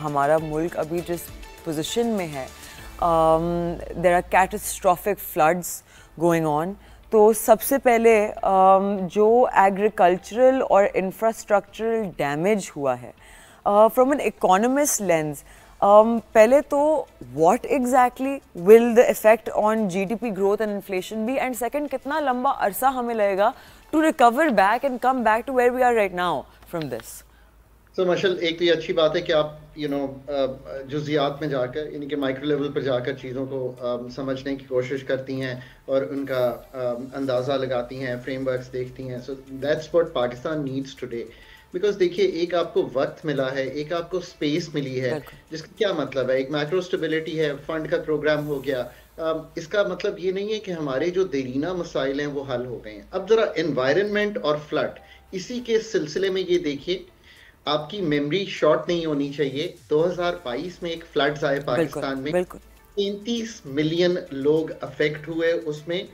हमारा मुल्क अभी जिस पोजीशन में है, there are catastrophic floods going on. तो सबसे पहले जो एग्रीकल्चरल और इंफ्रास्ट्रक्चरल डैमेज हुआ है, फ्रॉम एन इकोनॉमिस्ट लेंस, पहले तो what exactly will the effect on GDP growth and inflation be, and second कितना लंबा अरसा हमें लगेगा to recover back and come back to where we are right now from this. तो माशल, एक तो ये अच्छी बात है कि आप जुज़ियात में जाकर, यानी कि माइक्रो लेवल पर जाकर चीज़ों को समझने की कोशिश करती हैं और उनका अंदाज़ा लगाती हैं, फ्रेमवर्क्स देखती हैं। So that's what Pakistan needs today. Because देखिए, एक आपको वक्त मिला है, एक आपको स्पेस मिली है, जिसका क्या मतलब है, एक मैक्रो स्टेबिलिटी है, फंड का प्रोग्राम हो गया। इसका मतलब ये नहीं है कि हमारे जो देरीना मसाइल हैं वो हल हो गए हैं। अब ज़रा एनवायरनमेंट और फ्लड, इसी के सिलसिले में ये देखिए, आपकी मेमोरी शॉर्ट नहीं होनी चाहिए। 2022 में एक फ्लड्स आए पाकिस्तान में, 33 मिलियन लोग अफेक्ट हुए उसमें,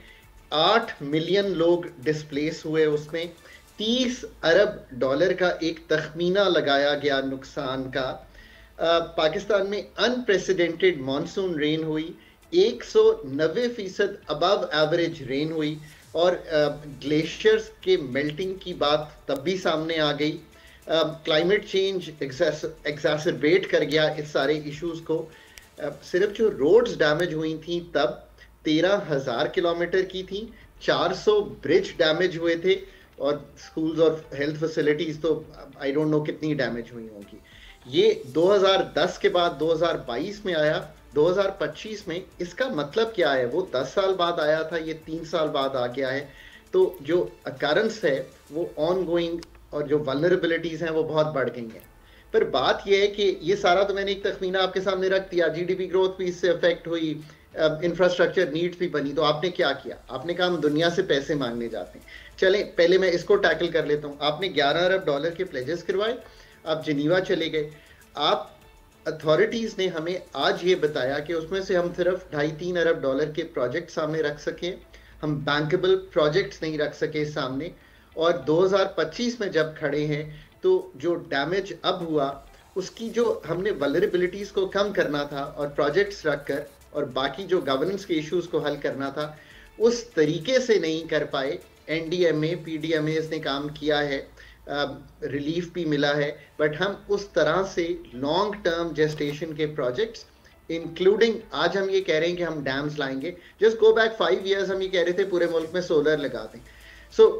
8 मिलियन लोग डिस्प्लेस हुए उसमें, 30 अरब डॉलर का एक तखमीना लगाया गया नुकसान का। पाकिस्तान में अनप्रेसिडेंटेड मॉनसून रेन हुई, 190% अबव एवरेज रेन हुई, और ग्लेशियर्स के मेल्टिंग की बात तब भी सामने आ गई। क्लाइमेट चेंज एग्जैसरबेट कर गया इस सारे इश्यूज को। सिर्फ जो रोड्स डैमेज हुई थी तब 13,000 किलोमीटर की थी, 400 ब्रिज डैमेज हुए थे, और स्कूल्स और हेल्थ फैसिलिटीज तो आई डोंट नो कितनी डैमेज हुई होंगी। ये 2010 के बाद 2022 में आया, 2025 में। इसका मतलब क्या है? वो 10 साल बाद आया था, ये 3 साल बाद आ गया है। तो जो अकारंस है वो ऑन गोइंग, और जो वल्नरेबिलिटीज हैं वो बहुत बढ़ गई हैं। पर बात यह है कि ये सारा तो मैंने एक तखमीना आपके सामने रख दिया, जीडीपी ग्रोथ भी इससे अफेक्ट हुई, इंफ्रास्ट्रक्चर नीड्स भी बनी। तो आपने क्या किया? आपने कहा हम दुनिया से पैसे मांगने जाते हैं। चलें, पहले मैं इसको टैकल कर लेता हूँ। आपने 11 अरब डॉलर के प्लेजेस करवाए, आप जिनीवा चले गए। आप अथॉरिटीज़ ने हमें आज ये बताया कि उसमें से हम सिर्फ 2.5-3 अरब डॉलर के प्रोजेक्ट सामने रख सके, हम बैंकेबल प्रोजेक्ट्स नहीं रख सके सामने। और 2025 में जब खड़े हैं तो जो डैमेज अब हुआ, उसकी जो हमने वल्नरेबिलिटीज़ को कम करना था और प्रोजेक्ट्स रखकर और बाकी जो गवर्नेंस के इश्यूज को हल करना था, उस तरीके से नहीं कर पाए। एनडीएमए, पीडीएमए ने काम किया है, रिलीफ भी मिला है, बट हम उस तरह से लॉन्ग टर्म जेस्टेशन के प्रोजेक्ट्स, इंक्लूडिंग आज हम ये कह रहे हैं कि हम डैम्स लाएंगे। जस्ट गो बैक 5 years हम ये कह रहे थे पूरे मुल्क में सोलर लगा दें।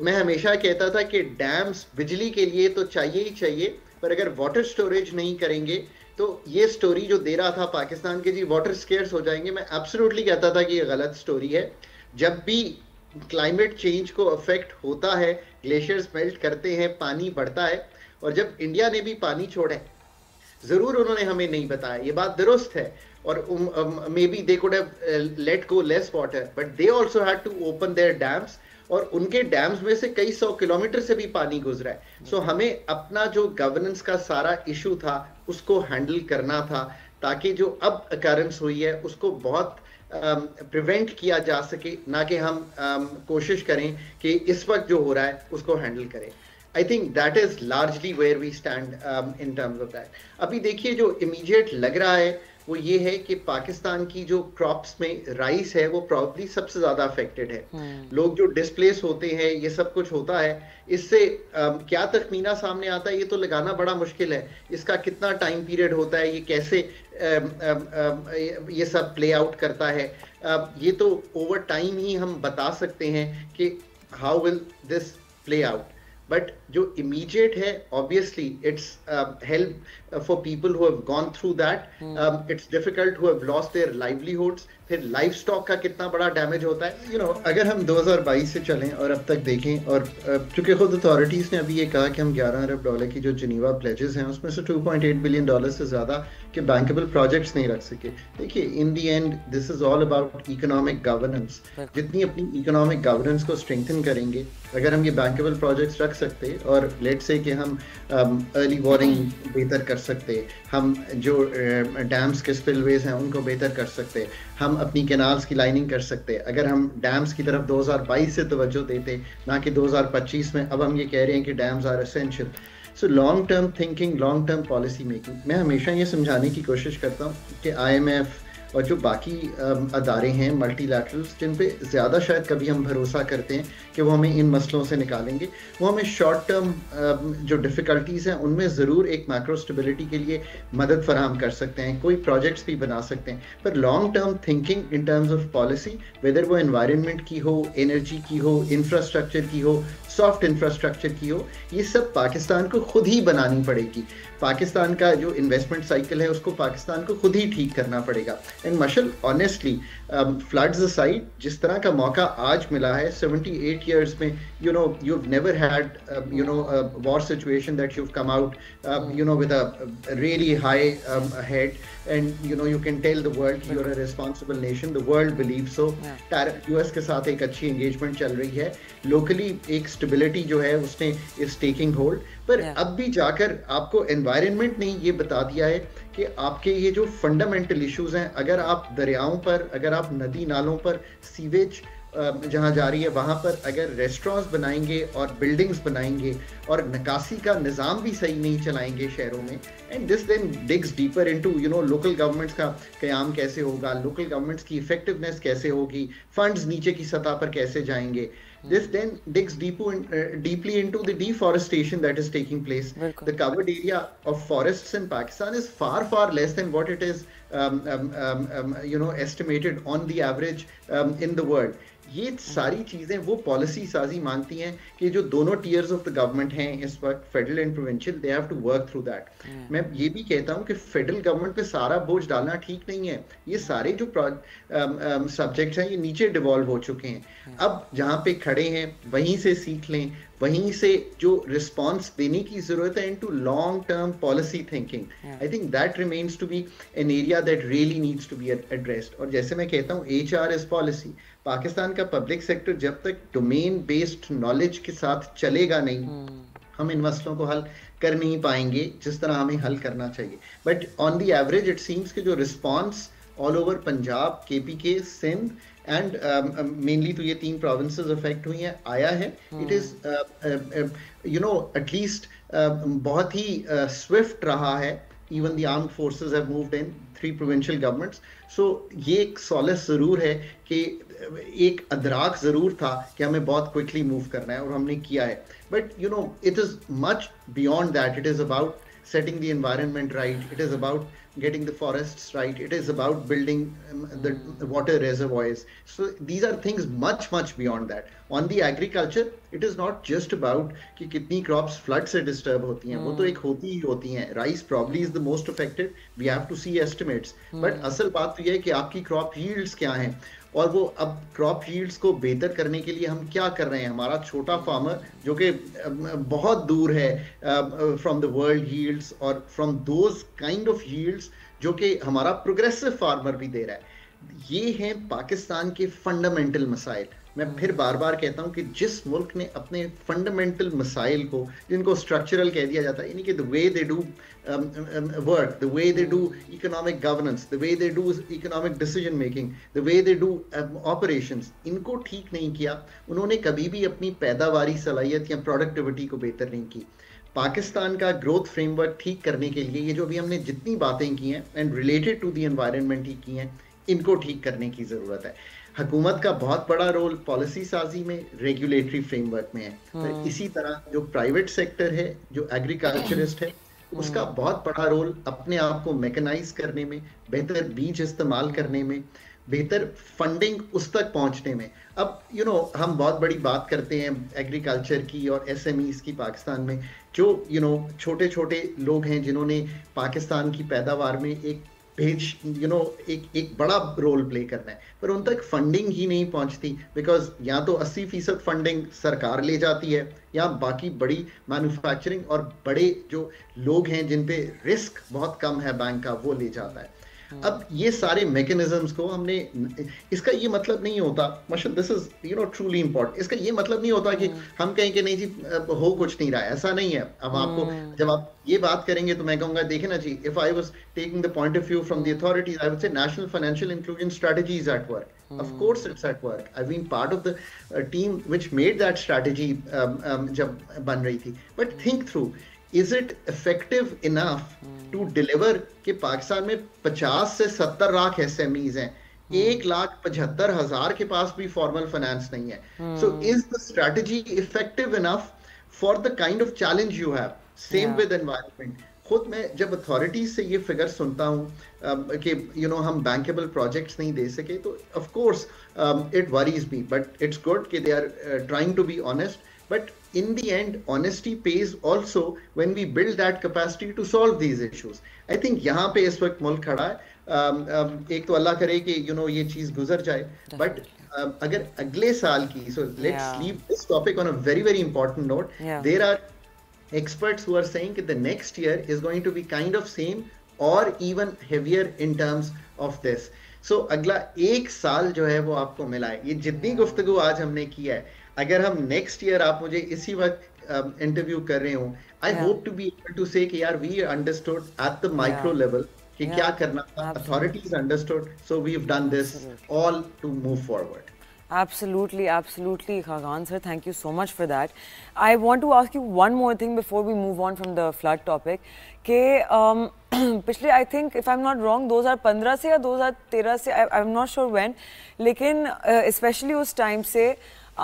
मैं हमेशा कहता था कि डैम्स बिजली के लिए तो चाहिए ही चाहिए, पर अगर वाटर स्टोरेज नहीं करेंगे तो ये स्टोरी जो दे रहा था पाकिस्तान के, जी वाटर स्केर्स हो जाएंगे, मैं एब्सोल्युटली कहता था कि ये गलत स्टोरी है। जब भी क्लाइमेट चेंज को अफेक्ट होता है, ग्लेशियर्स मेल्ट करते हैं, पानी बढ़ता है, और जब इंडिया ने भी पानी छोड़ा है, जरूर उन्होंने हमें नहीं बताया, ये बात दुरुस्त है, और maybe they could have let go less water, but they also had to open their dams, और उनके डैम्स में से कई 100 किलोमीटर से भी पानी गुजरा है। हमें अपना जो गवर्नेंस का सारा इशू था उसको हैंडल करना था, ताकि जो अब अकरेंस हुई है उसको बहुत प्रिवेंट किया जा सके, ना कि हम कोशिश करें कि इस वक्त जो हो रहा है उसको हैंडल करें। I think that is largely where we stand in terms of that. अभी देखिए, जो इमीडिएट लग रहा है वो ये है कि पाकिस्तान की जो क्रॉप्स में राइस है वो प्रॉब्ली सबसे ज्यादा अफेक्टेड है। लोग जो डिस्प्लेस होते हैं, ये सब कुछ होता है। इससे क्या तखमीना सामने आता है ये तो लगाना बड़ा मुश्किल है। इसका कितना टाइम पीरियड होता है, ये कैसे ये सब प्ले आउट करता है, ये तो ओवर टाइम ही हम बता सकते हैं कि how will this play out. But जो इमीडिएट है, obviously it's help for people who have gone through that. It's difficult, who have lost their livelihoods. फिर लाइफ स्टॉक का कितना बड़ा डैमेज होता है। अगर हम 2022 से चलें और अब तक देखें, और चूंकि खुद अथॉरिटीज़ ने अभी ये कहा कि हम 11 अरब डॉलर की जो जिनीवा प्लेजेस हैं उसमें से 2.8 बिलियन डॉलर से ज़्यादा के बैंकेबल प्रोजेक्ट्स नहीं रख सके। देखिए, in the end this is all about economic governance. जितनी अपनी इकोनॉमिक गवर्नेंस को स्ट्रेंथन करेंगे, अगर हम ये बैंकेबल प्रोजेक्ट्स रख सकते और लेट से कि हम अर्ली वार्निंग बेहतर कर सकते, हम जो डैम्स के स्पिलवेज हैं उनको बेहतर कर सकते, हम अपनी कैनाल्स की लाइनिंग कर सकते। अगर हम डैम्स की तरफ 2022 से तवज्जो देते, ना कि 2025 में। अब हम ये कह रहे हैं कि dams are essential. So long term thinking, long term policy making, मैं हमेशा ये समझाने की कोशिश करता हूँ कि IMF और जो बाकी अदारे हैं मल्टीलैटरल्स, जिन पे ज़्यादा शायद कभी हम भरोसा करते हैं कि वो हमें इन मसलों से निकालेंगे, वो हमें शॉर्ट टर्म जो डिफ़िकल्टीज़ हैं उनमें ज़रूर एक मैक्रो स्टेबिलिटी के लिए मदद फराहम कर सकते हैं, कोई प्रोजेक्ट्स भी बना सकते हैं, पर long term thinking in terms of policy, whether वो एनवायरनमेंट की हो, एनर्जी की हो, इंफ्रास्ट्रक्चर की हो, सॉफ्ट इंफ्रास्ट्रक्चर की हो, ये सब पाकिस्तान को खुद ही बनानी पड़ेगी। पाकिस्तान का जो इन्वेस्टमेंट साइकिल है उसको पाकिस्तान को खुद ही ठीक करना पड़ेगा। And Mashal honestly, floods aside, जिस तरह का मौका आज मिला है 78 years में, you've never had a war situation that you've come out with a really high head, and you can tell the world कि you're a responsible nation, the world believes so. US के साथ एक अच्छी engagement चल रही है, locally एक stability जो है उसने is taking hold, पर अब भी जाकर आपको एनवायरनमेंट ने ये बता दिया है कि आपके ये जो फंडामेंटल इश्यूज हैं, अगर आप दरियाओं पर, अगर आप नदी नालों पर सीवेज जहाँ जा रही है वहाँ पर अगर रेस्टोरेंट्स बनाएंगे और बिल्डिंग्स बनाएंगे और निकासी का निज़ाम भी सही नहीं चलाएंगे शहरों में, and this then digs deeper into local governments का क़याम कैसे होगा, लोकल गवर्नमेंट्स की इफेक्टिवनेस कैसे होगी, फंड्स नीचे की सतह पर कैसे जाएंगे. This then digs deeply into the deforestation that is taking place. The covered area of forests in Pakistan is far, far less than what it is, estimated on the average in the world. ये सारी चीज़ें वो policy साजी मांगती हैं कि जो दोनों टीयर्स ऑफ द गवर्नमेंट हैं इस वक्त, federal and provincial, they have to work through that. मैं ये भी कहता हूँ कि फेडरल गवर्नमेंट पे सारा बोझ डालना ठीक नहीं है. ये सारे जो सब्जेक्ट्स हैं ये नीचे डिवॉल्व हो चुके हैं. अब जहाँ पे खड़े हैं वहीं से सीख लें, वहीं से जो रिस्पॉन्स देने की जरूरत है into long term policy thinking. I think that remains to be an area that really needs to be addressed. और जैसे मैं कहता हूँ HR इज पॉलिसी. पाकिस्तान का पब्लिक सेक्टर जब तक डोमेन बेस्ड नॉलेज के साथ चलेगा नहीं, हम इन मसलों को हल कर नहीं पाएंगे जिस तरह हमें हल करना चाहिए. But on the average it seems कि जो response all over Punjab, KPK, Sindh and mainly तो ये 3 प्रोविंसेस अफेक्ट हुई हैं आया है. इट इज एटलीस्ट बहुत ही स्विफ्ट रहा है. Even the armed forces have moved in, 3 provincial governments. So ये एक solace ज़रूर है कि एक अदराक ज़रूर था कि हमें बहुत quickly move करना है और हमने किया है. But it is much beyond that. It is about setting the environment right. It is about getting the forests right. It is about building the water reservoirs. So these are things much, much beyond that. On the agriculture, it is not just about कि कितनी crops flood से disturb होती हैं. वो तो एक होती ही होती हैं. Rice probably is the most affected. We have to see estimates. But असल बात तो ये है कि आपकी crop yields क्या हैं और वो अब क्रॉप यील्ड्स को बेहतर करने के लिए हम क्या कर रहे हैं. हमारा छोटा फार्मर जो कि बहुत दूर है फ्रॉम द वर्ल्ड यील्ड्स और from those kind of yields जो कि हमारा प्रोग्रेसिव फार्मर भी दे रहा है. ये हैं पाकिस्तान के फंडामेंटल मसाइल. मैं फिर बार बार कहता हूं कि जिस मुल्क ने अपने फंडामेंटल मसाइल को, जिनको स्ट्रक्चरल कह दिया जाता है, यानी कि the way they do work, the way they do economic governance, the way they do economic decision making, the way they do operations, इनको ठीक नहीं किया, उन्होंने कभी भी अपनी पैदावारी सलाहियत या प्रोडक्टिविटी को बेहतर नहीं की. पाकिस्तान का ग्रोथ फ्रेमवर्क ठीक करने के लिए ये जो भी हमने जितनी बातें की हैं and related to the environment ही की हैं, इनको ठीक करने की ज़रूरत है. हुकूमत का बहुत बड़ा रोल पॉलिसी साजी में, रेगुलेटरी फ्रेमवर्क में है. तो इसी तरह जो प्राइवेट सेक्टर है, जो एग्रीकल्चरिस्ट है, उसका बहुत बड़ा रोल अपने आप को मैकेनाइज करने में, बेहतर बीज इस्तेमाल करने में, बेहतर फंडिंग उस तक पहुंचने में. अब हम बहुत बड़ी बात करते हैं एग्रीकल्चर की और SMEs की पाकिस्तान में, जो छोटे छोटे लोग हैं जिन्होंने पाकिस्तान की पैदावार में एक एक बड़ा रोल प्ले करना है, पर उन तक फंडिंग ही नहीं पहुंचती. बिकॉज या तो 80% फंडिंग सरकार ले जाती है या बाकी बड़ी मैन्युफैक्चरिंग और बड़े जो लोग हैं जिन पे रिस्क बहुत कम है बैंक का, वो ले जाता है. अब ये सारे मैकेनिज्म्स को हमने, इसका ये मतलब नहीं होता, मशल दिस इज ट्रूली इंपॉर्टेंट, इसका ये मतलब नहीं होता कि हम कहें कि नहीं जी हो कुछ नहीं रहा है, ऐसा नहीं है. अब आपको जब आप ये बात करेंगे तो मैं कहूंगा देखें ना जी, if I was taking the point of view from the authorities, I would say national financial inclusion strategy is at work. Of course it's at work. I've been part of the team which made that strategy जब बन रही थी. But think through, is it effective enough to deliver कि पाकिस्तान में 50 से 70 lakh SMEs हैं, 1,75,000 के पास भी फॉर्मल फाइनेंस नहीं है। So is the strategy effective enough for the kind of challenge you have? Same with environment. खुद मैं जब अथॉरिटीज से ये फिगर सुनता हूँ कि हम बैंकेबल प्रोजेक्ट्स नहीं दे सके, तो of course it worries me, but it's good कि they are trying to be honest. But in the end, honesty pays also when we build that capacity to solve these issues. I think यहाँ पे इस वक्त मुल्क खड़ा है। एक तो अल्लाह करे कि ये चीज गुजर जाए, बट अगर अगले साल की, so let's leave this topic on a very very important note. There are experts who are saying that the next year is going to be kind of same or even heavier in terms of this. So अगला एक साल जो है वो आपको मिला है। ये जितनी गुफ्तगू आज हमने किया है, अगर हम नेक्स्ट ईयर आप मुझे इसी वक्त इंटरव्यू कर रहे हो, I hope to be able to say कि यार we understood at the micro level कि क्या करना था, authorities understood, so we have done this all to move forward. Absolutely, absolutely, Khaqan sir. Thank you so much for that. I want to ask you one more thing before we move on from the flood topic. कि पिछले I think if I'm not wrong 2015 से या 2013 से I'm not sure when, लेकिन especially उस time से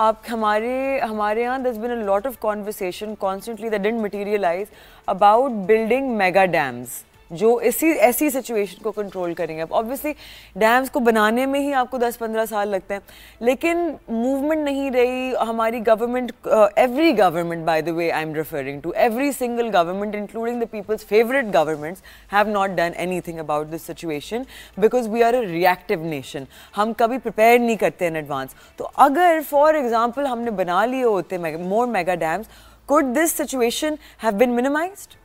आप हमारे यहाँ there's been a lot of conversation constantly that didn't materialize about building mega dams जो ऐसी सिचुएशन को कंट्रोल करेंगे। अब ऑब्वियसली डैम्स को बनाने में ही आपको 10-15 साल लगते हैं, लेकिन मूवमेंट नहीं रही। हमारी government, every government by the way I am referring to, every single government including the people's favourite governments have not done anything about this situation because we are a reactive nation. हम कभी prepare नहीं करते in advance. तो अगर for example हमने बना लिए होते more mega dams, could this situation have been minimised?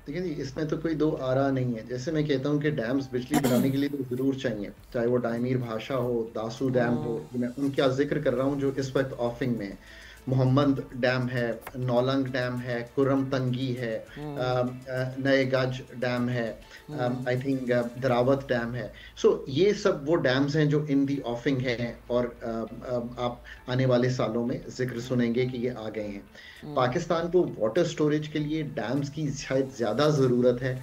देखिए जी, इसमें तो कोई दो आरा नहीं है। जैसे मैं कहता हूँ कि डैम्स बिजली बनाने के लिए तो जरूर चाहिए, चाहे वो डायमीर भाषा हो, दासू डैम हो, मैं उनका जिक्र कर रहा हूँ जो इस वक्त ऑफिंग में है। मोहम्मद डैम है, नौलंग डैम है, कुरम तंगी है, नए गज डैम है, आई थिंक दरावत डैम है। सो ये सब वो डैम्स हैं जो इन दी ऑफिंग है, और आप आने वाले सालों में जिक्र सुनेंगे कि ये आ गए हैं। पाकिस्तान को वाटर स्टोरेज के लिए डैम्स की शायद ज्यादा जरूरत है